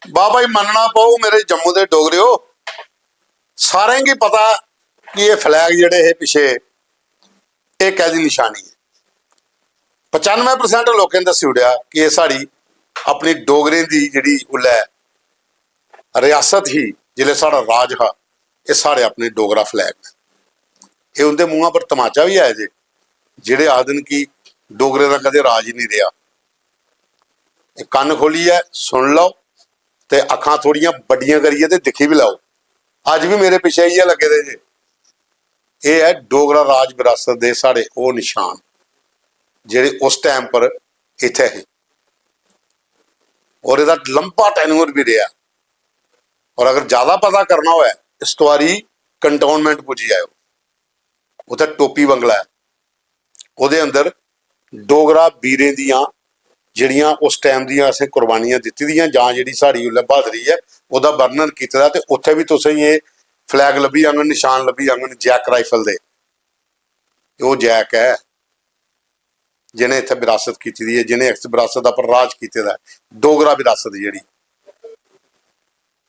बाबा ही मनना पाओ मेरे जम्मू के डोगरिओ, सारे की पता कि ये फ्लैग जेडे है पिछे एक कैदी निशानी है। 95% लोगों ने दसी उड़िया कि ये साड़ी अपनी डोगरे की जी उल्लै रियासत ही जिले साड़ा राज हा, ये साढ़े अपने डोगरा फ्लैग ने। ये उनके मूँहों पर तमाचा भी आए जे जेडे आदन की डोगरे का कदे राज ही नहीं रहा। कन्न खोली है, सुन लो ते अखां थोड़ियां बड़ियां करिए ते दिखी भी लाओ। अज भी मेरे पिछे इयै लगे दे जे। ये है डोगरा राज विरासत दे साढ़े वो निशान जेडे उस टाइम पर इत्थे है, और इहदा लंबा टेन्योर भी रहा। और अगर ज्यादा पता करना हो इस बारी कंटोनमेंट पुजी आयो, उत्थे टोपी बंगला है, उहदे अंदर डोगरा वीरें दियां ਜਿਹੜੀਆਂ उस टाइम ਦੀਆਂ ਅਸੀਂ कुर्बानियां ਦਿੱਤੀ ਦੀਆਂ ਜਾਂ ਜਿਹੜੀ ਸਾਡੀ ਉਲੇ ਬਹਾਦਰੀ ਹੈ ਉਹਦਾ ਵਰਣਨ ਕੀਤਾ ਦਾ। ਤੇ ਉੱਥੇ ਵੀ ਤੁਸੀਂ ਇਹ ਫਲੈਗ ਲੱਭੀ ਜਾਣਗੇ, ਨਿਸ਼ਾਨ ਲੱਭੀ ਜਾਣਗੇ ਜੈਕ ਰਾਈਫਲ ਦੇ। ਉਹ ਜੈਕ ਹੈ ਜਿਹਨੇ ਇੱਥੇ ਵਿਰਾਸਤ ਕੀਤੀ ਦੀ ਹੈ, ਜਿਹਨੇ ਇਸ ਵਿਰਾਸਤ ਦਾ ਪਰ ਰਾਜ ਕੀਤੇ ਦਾ ਡੋਗਰਾ ਵਿਰਾਸਤ ਜਿਹੜੀ।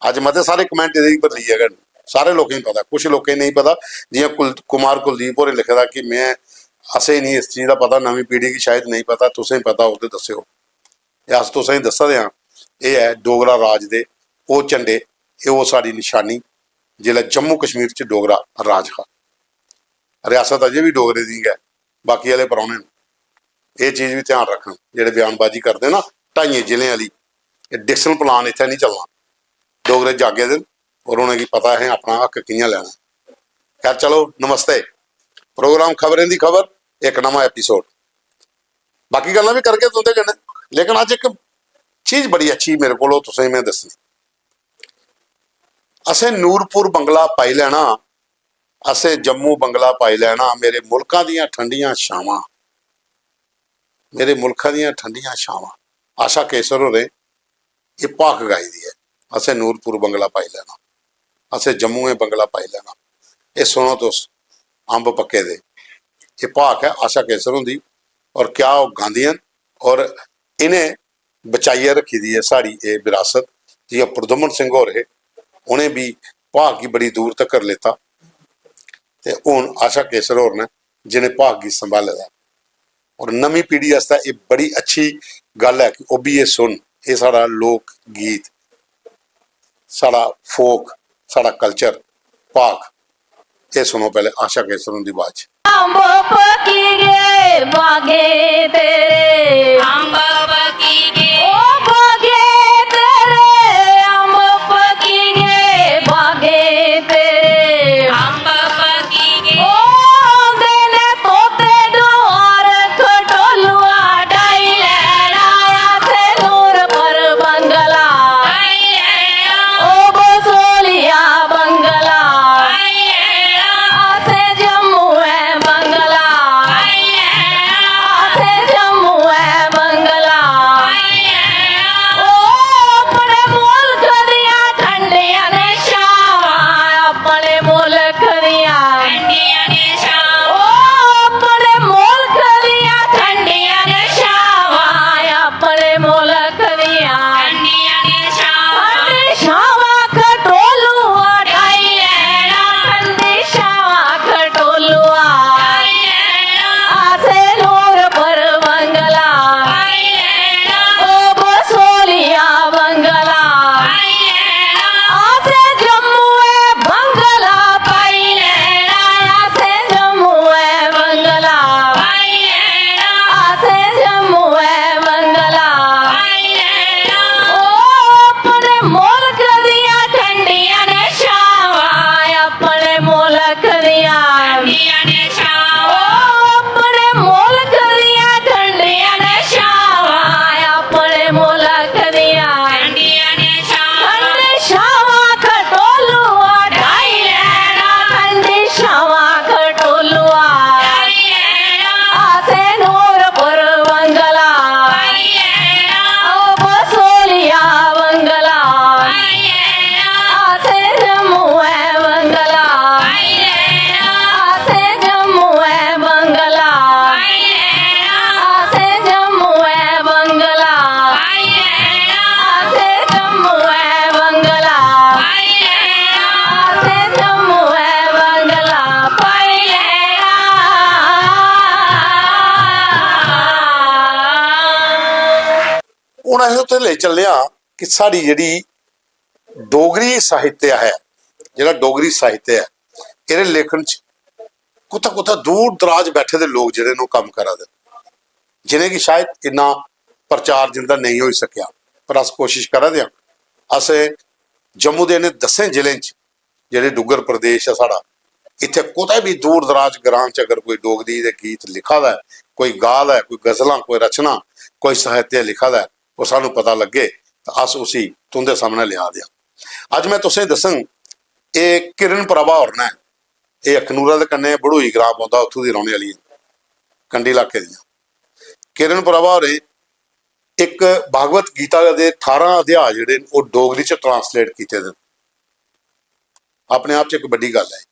ਅੱਜ ਮਤੇ ਸਾਰੇ ਕਮੈਂਟ ਇਹਦੇ ਪਰ ਲਈ ਹੈਗਾ, ਸਾਰੇ ਲੋਕਾਂ ਨੂੰ ਪਤਾ, ਕੁਝ ਲੋਕਾਂ ਨੂੰ ਨਹੀਂ ਪਤਾ। ਜਿਵੇਂ कुमार कुलदीप होरें लिखा कि मैं असें नहीं इस चीज़ का पता, नवी पीढ़ी की शायद नहीं पता, तुसें पता हो तो दस्यो। अस तुसें दसा दें ये है डोगरा राज दे वो झंडे, वो साड़ी निशानी जिले जम्मू कश्मीर च डोगरा राज हा। रियासत अजे भी डोगरे दी है, बाकी वाले परौने ये चीज़ भी ध्यान रखन जेडे बयानबाजी करते ना 2.5 जिले वाली। डिक्शन प्लान इत्थे नहीं चलना, डोगरे जागे दिन और उन्हें पता है अपना हक कियां लेना। खैर चलो, नमस्ते। प्रोग्राम खबरें दी खबर एक नवा एपीसोड, बाकी गल्लां भी करके तुंदे कन्नै। लेकिन अज एक चीज़ बड़ी अच्छी मेरे को तुसें मैं दसनी, असें नूरपुर बंगला पाई लैना, असें जम्मू बंगला पाई लैना। मेरे मुल्कां दियां ठंडियां छावां, मेरे मुल्कां दियां ठंडियां छावां। आशा केसर होरें ये भाख गाई दी है, असें नूरपुर बंगला पाई लैना, असें जम्मू बंगला पाई लैना। ये सुनो तुस अंब पक्के दे, ये भाख है आशा केसर होंदी। और क्या वो गांधियन और इन्हें बचाइए रखी दी है साड़ी ये विरासत। जियां प्रदुमन सिंह हो रहे उन्हें भी भाग की बड़ी दूर तक कर लेता, ते हुण आशा केसर होर ने जिन्हें भाग की संभाले दा। और नवी पीढ़ी आस्ते ये बड़ी अच्छी गल है कि वह भी ये सुन, ये साड़ा लोक गीत, साड़ा फोक, साड़ा कल्चर भाग। ये सुनो पहले आशा केसर की आवाज। अंब पकी गे बागे तेरे, अंब पकी गे ओ बागे तेरे, अंब पकी गे बागे तेरे, अंब पकी गे ओ देने तोते डोर खटोलुआ डाई लेना थे नूर पर बंगला, ओ बसोलिया बंगला, आसे जम्मू है बंगला, आसे जम्मू है बंगला। ਹੁਣ ਅਸੀਂ ਉੱਥੇ ਲੈ ਚੱਲੇ ਹਾਂ कि साड़ी जिहड़ी डोगरी साहित्य है, जिहड़ा डोगरी साहित्य है, इहदे लेखन च कुत्ता कुत्ता दूर दराज बैठे दे लोग जिहड़े ने काम करा दे, जिन्हें कि शायद इन्ना प्रचार जिंदा नहीं हो सकिया, पर अस कोशिश करा दे। अस जम्मू दे 10 जिले जिहड़े डुग्गर प्रदेश है साड़ा, इत्थे कुतै भी दूर दराज ग्रां च अगर कोई डोगरी दे गीत लिखा दा है, कोई गा दा है, कोई गज़लां, कोई रचना, कोई साहित्य लिखा दा है, वो सानू पता लगे तो अस उसी तुंदे सामने लिया दिया। अज मैं तुसें दसन, ये किरण प्रभा होर ने, ये अखनूरा दे कन्ने बड़ूई ग्रां पौंदा, उत्थों दी रौहने वाली कंडी इलाके दी किरण प्रभा होरें एक भागवत गीता दे 18 अध्याय जिहड़े वो डोगरी च ट्रांसलेट कीते दे, अपने आप च एक बड़ी गल है।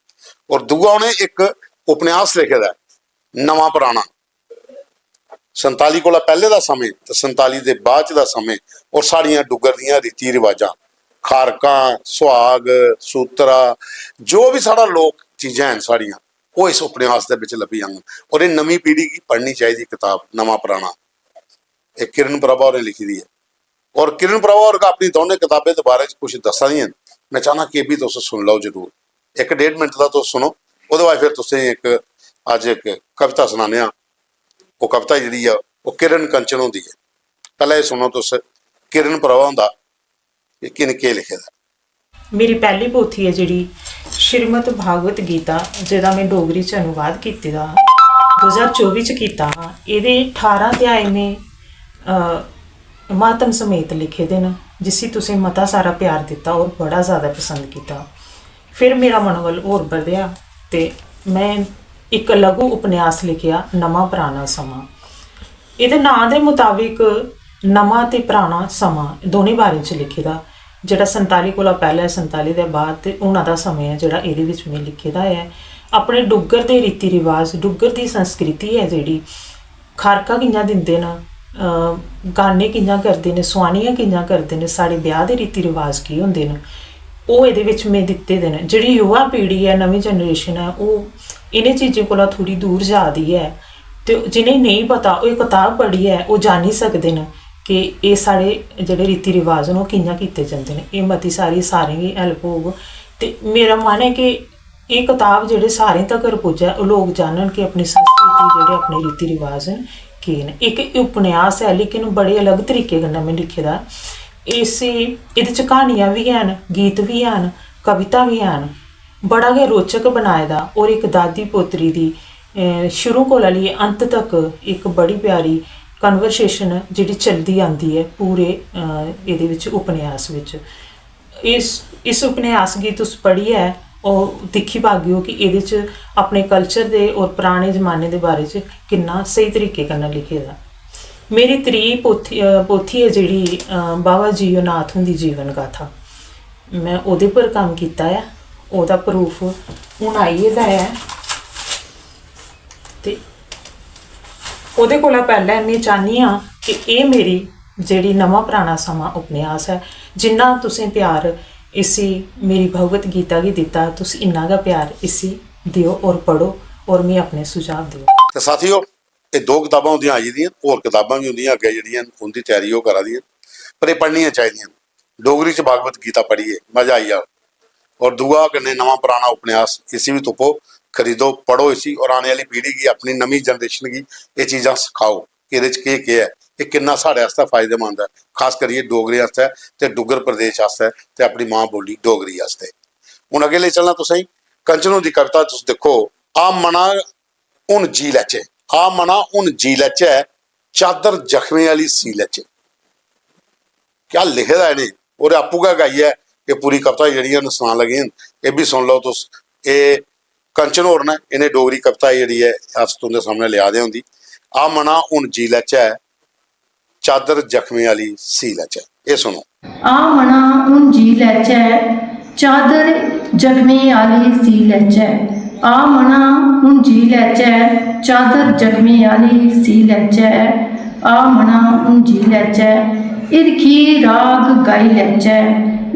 और दूआ उन्हें एक उपन्यास लिखे दा नवां पुराना, 47 कोला पहले का समय तो 47 के बाद का समय, और साड़ियाँ डुग्गर दियां रीति रिवाजां, खारकां, सुहाग, सूत्रा, जो भी साड़ा लोक चीज़ां हैं साड़ियाँ, वो इस उपन्यास के विच लभी जांगन। और ये नवीं पीढ़ी की पढ़नी चाहिए किताब नवां पुराना, एक किरण प्रभा होरें लिखी दी है। और किरण प्रभा होर अपनी दोनों किताबें के बारे कुछ दसा दी, मैं चाहना कि भी तुस सुन लो जरूर, 1-1.5 मिनट का तुस सुनो, उसके बाद फिर तुसें एक अज एक कविता सुनाने। वो कविता जी है वो किरण कंचन होंदी है। पहले ये सुनो तुस किरण प्रभा होंदा किन के लिखे दा। मेरी पहली पोथी है जिहड़ी श्रीमद भागवत गीता, जिहदा मैं डोगरी च अनुवाद कीते दा 2024 च कीता हा। इहदे 18 अध्याय ने मातम समेत लिखे दे न, जिसी तुसें मता सारा प्यार दिता और बड़ा ज़्यादा पसंद किया। फिर मेरा मनोबल होर बधया ते मैं एक लघु उपन्यास लिखिया नवां पुराना समा। इहदे नां दे मुताबिक नवां ते पुराना समा दोनों बारे च लिखे दा, जिहड़ा 47 कोला पहले 47 दे बाद ते उन्हां दा समय है जिहड़ा इहदे विच मैं लिखे दा है। अपने डुग्गर दे रीति रिवाज, डुग्गर दी संस्कृति है जिहड़ी, खारका कि'यां दिंदे न, गाने कि'यां करदे ने, सुआनियां कि'यां करदे ने, साढ़े ब्याह दे रीति रिवाज की होंदे न, वो इहदे विच मैं दित्ते दे न। जिहड़ी युवा पीढ़ी है, नवीं जनरेशन है, वो इन्हें चीज़ों कोला थोड़ी दूर जा दी है, तो जिन्हें नहीं पता वो एक किताब पढ़ी है वो जानी सकते हैं कि ये साढ़े जिहड़े रीति रिवाज न वो कि'यां कीते जांदे ने। ये मती सारी सारें गी हैल्प होग। तो मेरा मन है कि ये किताब जिहड़े सारें तकर पुज्जे, लोग जानन कि अपनी संस्कृति जिहड़े अपने रीति रिवाज न केह् न। एक उपन्यास है लेकिन बड़े अलग तरीके कन्नै मैं लिखे दा। इहदे च क्हानियां भी हैन, गीत भी हैन, कविता भी हैन, बड़ा गै रोचक बनाए दा। और एक दादी पोतरी दी शुरू कोला लेइयै अंत तक एक बड़ी प्यारी कन्वरसेशन जिहड़ी चलदी आंदी है पूरे इहदे विच उपन्यास विच। इस उपन्यास गी तुस पढ़ियै और दिक्खी पागेओ कि इहदे च अपने कल्चर दे और पुराने जमाने दे बारे च किन्ना सही तरीके कन्नै लिखे दा। मेरी त्री पोथी है जिहड़ी बाबा जीओ नाथ हुंदी जीवन गाथा, मैं ओहदे पर काम कीता है, ओहदा प्रूफ हुण आई गेदा है। ते ओहदे कोला पहले मैं चाहनी हाँ कि ये मेरी जिहड़ी नवां पुराना समा उपन्यास है, जिन्ना तुसें प्यार इसी मेरी भगवत गीता गी दिता, तुस इन्ना गै प्यार इसी दिओ और पढ़ो और मैं अपने सुझाव दिओ। ते साथियों, ये 2 किताबां उन्दियां आई दियां, होर किताबां भी उन्दियां अग्गे जिहड़ियां उनदी तैयारी ओह करा दियां, पर ये पढ़नियां चाहिदियां। डोगरी च भागवत गीता पढ़िए, मजा आई जाओ। और दूआ कन्नै नवां पुराना उपन्यास इसी भी तुप्पो, खरीदो, पढ़ो इसी, और आने वाली पीढ़ी की अपनी नवीं जनरेशन की ये चीज़ां सिखाओ कि इहदे च केह् है, ये किन्ना साढ़े आस्तै फायदेमंद है, खास करिए डोगरे आस्तै ते डुग्गर प्रदेश आस्तै ते अपनी मां बोली डोगरी आस्तै। हुण अगे ले चलना तुसें कंचनों दी कविता तुस देखो। आ मना हुण जी लैचे, आ मना हुण जी लैचे, चादर जख्मे वाली सी लैचे। क्या लिखे दा इन्हें, और आपूं गै गाई है। ये पूरी कविता जिहड़ियां सुनान लगे न, ये भी सुन लो तुस। ये कंचन होर ने इन्हें डोगरी कविता जिहड़ी है अस तुंदे सामने लिया दे होंदी। आ मना हुण जी लैचे, चादर जख्मे वाली सी लैचे। ये सुनो। आ मना हुण जी लैचे, चादर जख्मे वाली सी लैचे। आ मना हुण जी लैचे, चादर जख्मे वाली सी लैचे। आ मना हुण जी लैचे, इरखी राग गाई लैचे,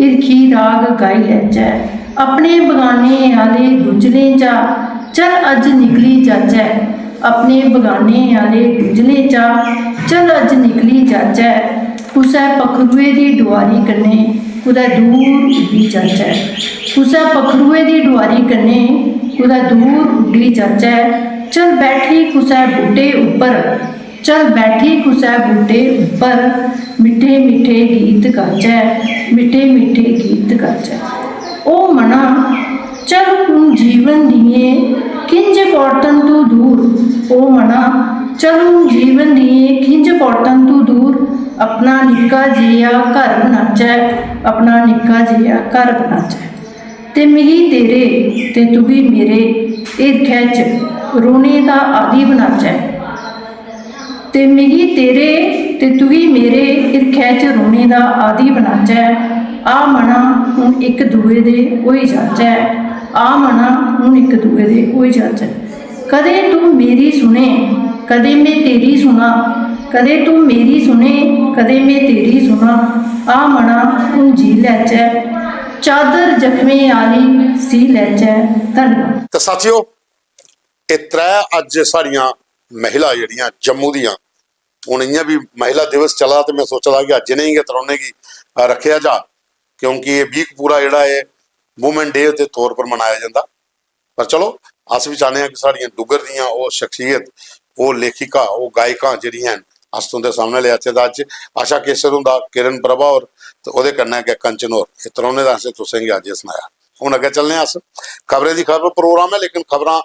इरखी राग गाई लैचे। अपने बगाने आले गुजले चा चल अज निकली जाचे, अपने बगाने आले गुजले चा चल अज निकली जाचे। कुसै पखरुए दी डुआरी कन्नै कुदै दूर उड्डी जाचै कुसै पखरुए दी डुआरी कन्नै कुदै दूर उड्डी जाचै चल बैठी कुसै बूटे उप्पर चल बैठी कुसै बूटे उप्पर मिट्ठे मिट्ठे गीत गाचै मिट्ठे मिट्ठे गीत गाचै ओ मना चल हुण जीवन दिए किंज पौड़तन तू दूर ओ मना चल हुण जीवन दिए किंज पौड़तन तू दूर अपना निक्का जिहा घर बनाचै अपना निक्का जिहा घर बनाचै ते मिगी तेरे ते तुगी मेरे हिरखै च रोने दा आदि बनाचै ते मिगी तेरे ते तुगी मेरे हिरखै च रोने दा आदि बनाचै आ मना हुण इक दूए दे होई जाचै आ मना हुण इक दूए दे होई जाचै कदे तू मेरी सुने कदे मैं तेरी सुना कदे तू मेरी सुने कदे मैं तेरी सुना आ मना हुण जी लैचै चादर जख्मे आली सी लैचै धन्नवाद। तो साथियों ये त्रै अज साड़ियां महिला जड़ियां जम्मू दियां हुण इयां भी महिला दिवस चला तो मैं सोचा कि अज नहीं गै तरौने की रखा जा क्योंकि ये वीक पूरा जोड़ा है वूमेन डे के तौर पर मनाया जाता पर चलो अस भी चाहते हैं कि साड़ियां डुगर दियां वो शख्सियत वो लेखिका वो गायिका जड़ियां अस तुंदे सामने ले आचे अज आशा केसर हुंदा किरण प्रभा होर तो वो कन्नै गै कंचन होर ये तरौने का असें तुसेंगी अज सनाया। हुण अग्गे चलने अस खबरें की खबर प्रोग्राम है लेकिन खबरां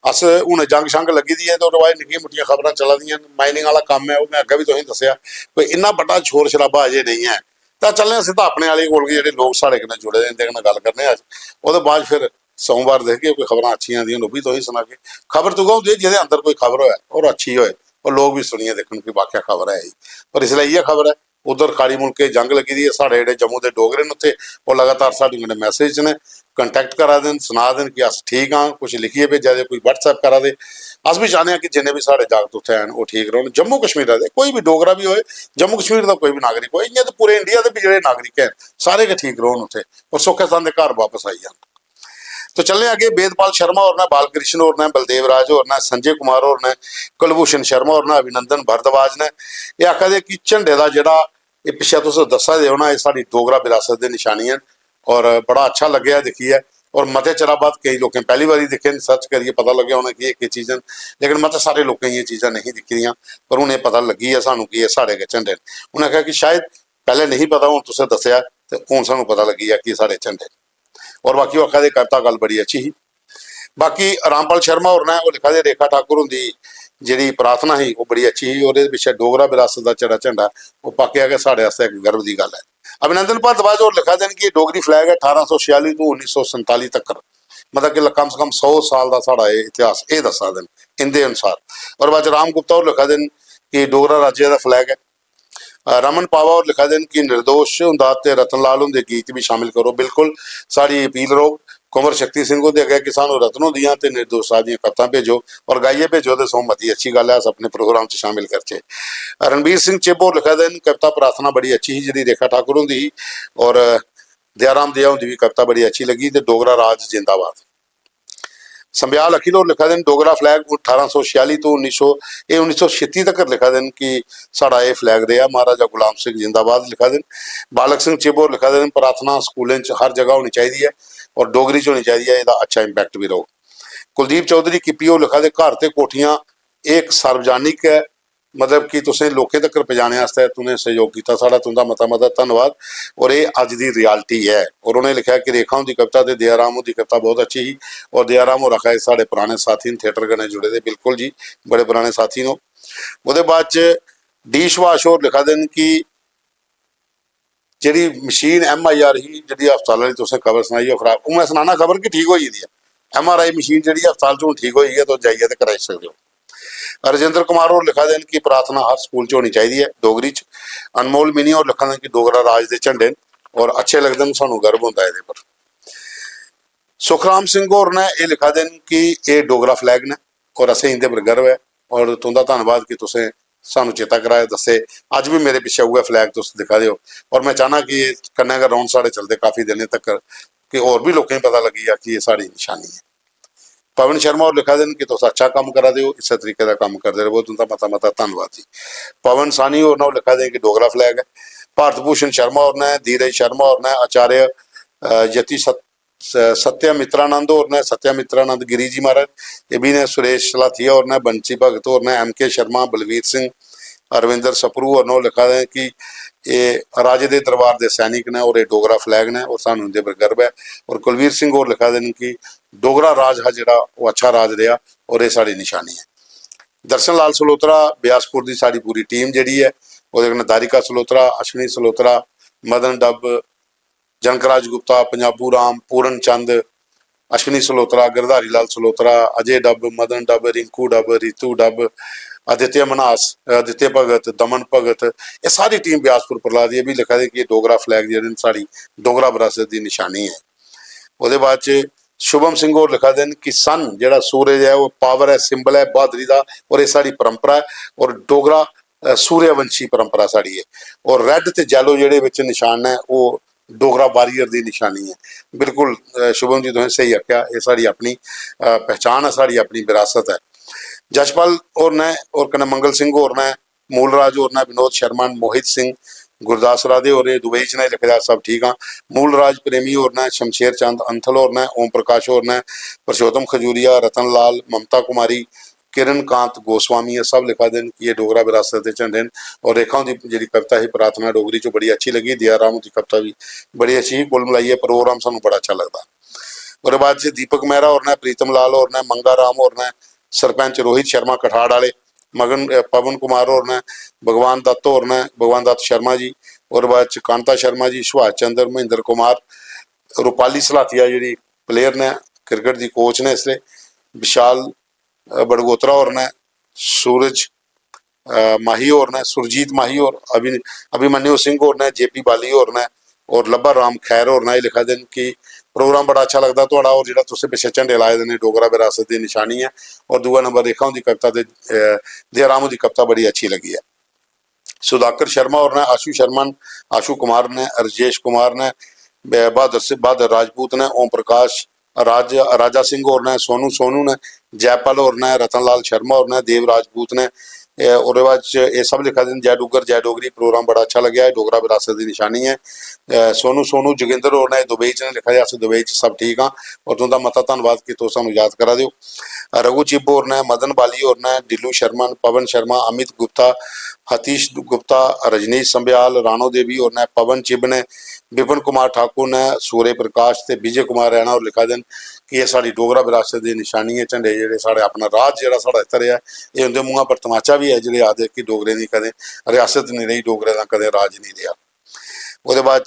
अस हुण जंग शंग लगी दी है तो रवाज निक्कियां मुट्टियां खबरां चला दियां माइनिंग वाला काम है वो मैं अग्गे भी तुसेंगी दस्सिया कोई इन्ना बड़ा शोर शराबा अजे नहीं है तो चलने सीधा अपने वाले कोल जेह्ड़े लोग साढ़े कन्नै जुड़े दे इंदे कन्नै गल करने अज ओहदे बाद फिर सोमवार देखगे कोई खबरां अच्छियां आंदियां ओह् भी तुसेंगी सनागे। खबर तो होंदी जेह्दे अंदर कोई खबर होए और अच्छी होए और लोग भी सुनिए देखन कि वाकया खबर है ही पर इसलिए इयै खबर है उधर खाड़ी मुल्के जंग लगी दी है साढ़े जेह्ड़े जम्मू के डोगरे न उत्थे वो लगातार साढ़े कन्नै मैसेज ने कंटैक्ट करा दे सना देन कि अस ठीक हाँ कुछ लिखिए भेजा दे कोई व्हाट्सएप करा दे अस भी चाहते हैं कि जिन्ने भी साढ़े जागत उत्थे हैं वो ठीक रौन जम्मू कश्मीर दे कोई भी डोगरा भी होए जम्मू कश्मीर का कोई भी नागरिक होए इ'यां तो पूरे इंडिया के भी जेह्ड़े नागरिक हैं सारे के ठीक रौन उत्थे और सौखे संदे घर वापस आई जान। तो चलने आगे वेदपाल शर्मा और ने बालकृष्ण और ने बलदेव राज और ने संजय कुमार और ने कुलभूषण शर्मा और ने अभिनंदन भारद्वाज ने यह आखा दे कि झंडे का जोड़ा ये पिछे तुस दसा दे ना ये साड़ी डोगरा विरासत की निशानियां और बड़ा अच्छा लग्या दिखिए और मते चिर बाद कई लोगों पहली बार दिखे सर्च करिए पता लगे उन्हें कि एक चीज़ लेकिन मत सारे लोगों ये चीज़ा नहीं दिखी दियाँ पर उन्हें पता लगी है सानू कि साढ़े के झंडे उन्हें कहा कि शायद पहले नहीं पता हूँ तुसें दसिया तो हूँ सानू पता लगी है कि साढ़े झंडे और बाकी वो आखा दे कविता गल बड़ी अच्छी ही। बाकी रामपाल शर्मा और ने वो लिखा दे रेखा ठाकुर होंगी जी प्रार्थना ही वो बड़ी अच्छी ही और पिछे डोगरा विरासत का जेड़ा झंडा वो पक्या कि साढ़े वास्ते एक गर्व की गल है। अभिनंदन भारद्वाज और लिखा देन कि डोगरी फ्लैग है 1846 तो 1947 तक मतलब कि कम से कम 100 साल का साड़ा इतिहास ये दसा देन इंदे अनुसार। और बाद राम गुप्ता और लिखा देन कि डोगरा राज्य का फ्लैग है। रमन पावा और लिखा देन कि निर्दोष हुंदा ते रतन लाल हुंदे गीत भी शामिल करो बिल्कुल साड़ी अपील रहो कुंवर शक्ति सिंह होंदे अगे कि सानू रतनों दियां ते निर्दोष दियां कवितां भेजो और गाइए भेजो तो सौ मती अच्छी गल है अस अपने प्रोग्राम च शामिल करचे। रणबीर सिंह चिब और लिखा देन कविता प्रार्थना बड़ी अच्छी ही जी रेखा ठाकुर होंदी ही और दयाराम दिया होंदी भी कविता बड़ी अच्छी लगी तो डोगरा राज जिंदाबाद। संब्याल अखिल और लिखा देन डोगरा फ्लैग 1846 तो 1936 तक लिखा देन कि साड़ा ये फ्लैग रहा महाराजा गुलाम सिंह जिंदाबाद लिखा देन। बालक सिंह चिब और लिखा देन प्रार्थना स्कूलों हर जगह होनी चाहिए है और डोगरी च होनी चाहिए है अच्छा इंपैक्ट भी रहो। कुलदीप चौधरी किपी और लिखा दे घर ते कोठियां एक सार्वजनिक है मतलब कि तुसें लोकें तक पहुँचाने वास्ते तुमने सहयोग किया साड़ा तुंदा मता मता धन्नवाद और ये अज की रियालिटी है। और उन्हें लिखा कि रेखा की कविता तो दयाराम की कविता बहुत अच्छी ही और दयाराम और रखा साढ़े पुराने साथी थिएटर कन्नै जुड़े दे बिल्कुल जी बड़े पुराने साथी नो। वो बाद डी सुभाष और लिखा देन कि जी मशीन MIR ही जी हस्पताल की तुसें खबर सुनाई है खराब वो मैं सुनाना खबर कि ठीक हो गई है MRI मशीन जी हस्पताल चो ठीक हो गई है तो जाइए तो कराई सकते हो। राजेंद्र कुमार और लिखा देन कि प्रार्थना हर स्कूल च होनी चाहिए है डोगरी च। अनमोल मिनी और लिखा देन कि डोगरा राज के झंडे और अच्छे लगते हैं सानू गर्व होंदा है पर। सुखराम सिंह और ने यह लिखा देन कि ये डोगरा फ्लैग ने और असें इंदे पर गर्व है और तुंदा धन्नवाद कि तुसें सानू चेता कराया दसे अज भी मेरे पिछे हुआ फ्लैग तुस दिखा दो और मैं चाहना कि कन्नै गै राउंड साढ़े चलते काफ़ी दिन तक कि और भी लोगों पता लगी है कि ये साड़ी निशानी है। पवन शर्मा और लिखा देन कि तुस अच्छा काम करा दे इस तरीके का काम करते रहो तुंदा मता मता धन्नवाद जी। पवन सानी और ना लिखा दें कि डोगरा फ्लैग है भारत भूषण शर्मा और ने, धीरज शर्मा और ने, आचार्य यति सत्यामित्रानंद और ने, सत्यामित्रानंद गिरी जी महाराज ये भी ने, सुरेश लाथिया और ने, बंसी भगत और ने, MK शर्मा, बलवीर सिंह, अरविंदर सपरू और नो लिखा है कि ये राजे दे दरबार दे सैनिक ने और ये डोगरा फ्लैग ने और सानू इनदे पर गर्व है। और कुलवीर सिंह और लिखा देन कि डोगरा राज है जिहड़ा वो अच्छा राज रहा और ये साड़ी निशानी है। दर्शन लाल सलोत्रा बियासपुर की साड़ी पूरी टीम जिहड़ी है ਉਹਦੇ कन्नै दारिका सलोत्रा, अश्विनी सलोत्रा, मदन डब, जनकराज गुप्ता, पंजाबू राम, पूरन चंद, अश्विनी सलोत्रा, गिरधारी लाल सलोत्रा, अजय डब, मदन डब, रिंकू डब, रितू डब, आदित्य मनास, आदित्य भगत, दमन भगत, ये सारी टीम बियासपुर प्रहलाद ये भी लिखा है कि ये डोगरा फ्लैग जी साड़ी डोगरा विरासत की निशानी है। ਉਹਦੇ ਬਾਅਦ ਚ शुभम सिंह और लिखा देन कि सन जिहड़ा सूरज है वो पावर है, सिंबल है बहादुरी का और ये साड़ी परंपरा है और डोगरा सूर्यवंशी परंपरा साड़ी है। और रैड ते जैलो जिहड़े विच निशान है वो डोगरा वारियर की निशानी है। बिल्कुल शुभम जी तुसें सही आख्या, ये साड़ी अपनी पहचान है, साड़ी अपनी विरासत है। जशपाल और ने और कन्नै मंगल सिंह और ने, मूलराज और ने, विनोद शर्मा, मोहित सिंह, गुरदास राधे और दुबई च ने लिखा सब ठीक हाँ। मूलराज प्रेमी और ने, शमशेर चंद अंथल और ने, ओम प्रकाश और ने, परशोत्तम खजूरिया, रतन लाल, ममता कुमारी, किरण कांत गोस्वामी ये सब लिखा देन कि ये डोगरा विरासत के झंडे। और रेखाओं की जी कविता है प्रार्थना डोगरी चो बड़ी अच्छी लगी, दिया राम की कविता भी बड़ी अच्छी, कुल मिलाइए प्रोग्राम सानू बड़ा अच्छा लगता। और बाद से दीपक मेहरा और ने, प्रीतम लाल और ने, मंगा राम और ने, सरपंच रोहित शर्मा कठाड़ वाले, मगन पवन कुमार और ने, भगवान दत्त और ने, भगवान दत्त शर्मा जी और बाद कांता शर्मा जी, सुभाष चंद्र, महेंद्र कुमार, रूपाली सलाथिया जी प्लेयर ने, क्रिकेट की कोच ने इसलिए, विशाल बड़गोत्रा और ने, सूरज माही और ने, सुरजीत माही और अभिमन्यु सिंह और ने, JP बाली और ने और लब्बा राम खैर और ने लिखा देन कि प्रोग्राम बड़ा अच्छा लगता थोड़ा और जो तुम पिछले झंडे लाए देने डोगरा विरासत की निशानी है। और दूआ नंबर रेखाओं की कविता दयाराम की कविता बड़ी अच्छी लगी है। सुधाकर शर्मा और ने, आशु शर्मा, आशु कुमार ने, रजेश कुमार ने, बहादुर राजपूत ने, ओम प्रकाश, राजा सिंह और ने, सोनू ने, जयपाल और ने, रतन लाल शर्मा और ने, देव राजपूत ने और बाद ये सब लिखा दिन जय डुगर जय डोगरी प्रोग्राम बड़ा अच्छा लगे है, डोगरा विरासत की निशानी है। सोनू जोगिंदर और ने, दुबई च ने लिखा है, दुबई च सब ठीक हाँ और तुंदा मता धन्यवाद कि तुम सानू याद करा दियो। रघु चिब्बो और ने, मदन बाली और ने, डिलू शर्मा, पवन शर्मा, अमित गुप्ता, हतीश गुप्ता, रजनीश संबियाल, राणो देवी और ने, पवन चिब ने, विपिन कुमार ठाकुर ने, सूर्य प्रकाश ते विजय कुमार रैना और लिखा दिन कि यह साड़ी डोगरा विरासत की निशानी है। झंडे जोड़े साढ़े अपना राज जो साढ़ा इतर है ये उनके मूँह पर तमाचा भी है जो आदे कि डोगरे की कदे रियासत नहीं रही, डोगरे का कदे राज नहीं रहा। वो बाद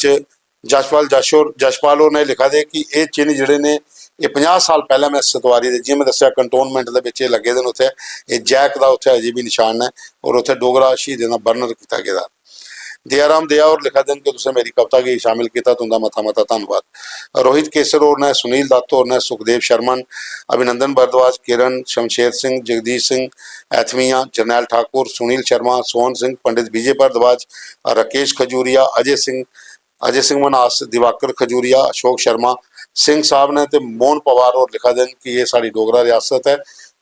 जशपाल और ने लिखा दे कि ये चिन्ह जोड़े ने ये 50 साल पहले मैं सतवारी दे जिवें दस्सिया कंटोनमेंट के लगे दिन उत्थे ये जैक का उत्थे अजे भी निशान है और उत्थे डोगरा शहीदों का बर्नर किया गया। दयाराम दया और लिखा दिन कि तुसें मेरी कविता की शामिल किया तुंदा मता धन्यवाद। रोहित केसर और ने, सुनील दत्त और ने, सुखदेव शर्मन, अभिनंदन भारद्वाज, किरण, शमशेर सिंह, जगदीश सिंह ऐथमिया, जरनैल ठाकुर, सुनील शर्मा, सोहन सिंह, पंडित विजय भारद्वाज, राकेश खजूरिया, अजय सिंह मनास, दिवाकर खजूरिया, अशोक शर्मा सिंह साहब ने ते मोहन पवार और लिखा दिन कि ये साड़ी डोगरा रियासत है,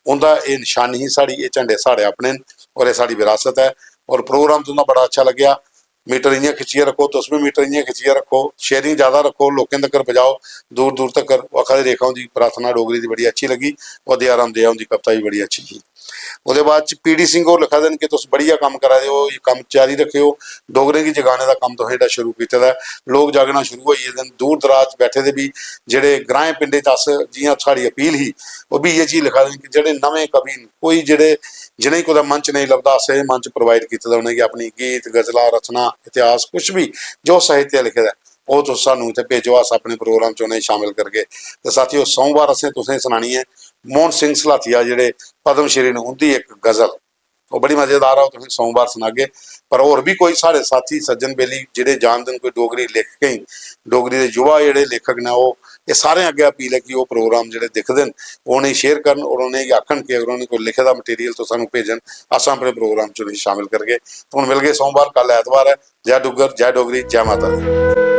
उनका ये निशानी ही साड़ी ये झंडे साढ़े अपने और ये साड़ी विरासत है। और प्रोग्राम तुंदा बड़ा अच्छा लग्या। मीटर इं खिच्चिए रखो, तुस भी मीटर इं खिच्चिए रखो, शेयरिंग ज़्यादा रखो, लोगों तक पजाओ दूर दूर तक। वखा दी रेखाओं की प्रार्थना डोगरी की बड़ी अच्छी लगी और दयाराम दया की कविता भी बड़ी अच्छी थी। वो बाद PD सिंह और लिखा दिन कि तुम बढ़िया काम करा दो, ये काम जारी रखियो, डोगरे की जगाने का काम तुसें शुरू किया, लोग जागना शुरू होइए दिन, दूर दराज बैठे दे भी जेडे ग्राएं पिंडे अस जियां साड़ी अपील ही वो भी ये चीज़ लिखा दें कि जेडे नवे कवि कोई जेडे जिन्हें कोई मंच नहीं लगता अस मंच प्रोवाइड किया उन्हें अपनी गीत गजला रचना इतिहास कुछ भी जो साहित्य लिखे है वो तो सानू इतने भेजो, अस अपने प्रोग्राम च उन्हें शामिल करके। तो साथियों सोमवार असें तुसें सुनानी है मोहन सिंह सलाथिया जेडे पद्म श्री ने उनकी एक गज़ल वो बड़ी मज़ेदार है, तुसें सोमवार सुनागे। पर होर भी कोई साढ़े साथी सज्जन बेली जेडे जानते कोई डोगरी लेखक ही डोगरी के युवा जेडे लेखक ने वो ये सारे अगे अपील है कि वो प्रोग्राम जो दिखते हैं उन्हें शेयर करन और उन्हें आखन कि अगर उन्हें कोई लिखे का मटीरियल तो सूँ भेजन, अस अपने प्रोग्राम च शामिल करके। तो हम मिल गए सोमवार, कल ऐतवार है। जय डुगर जय डोगरी जय माता दी।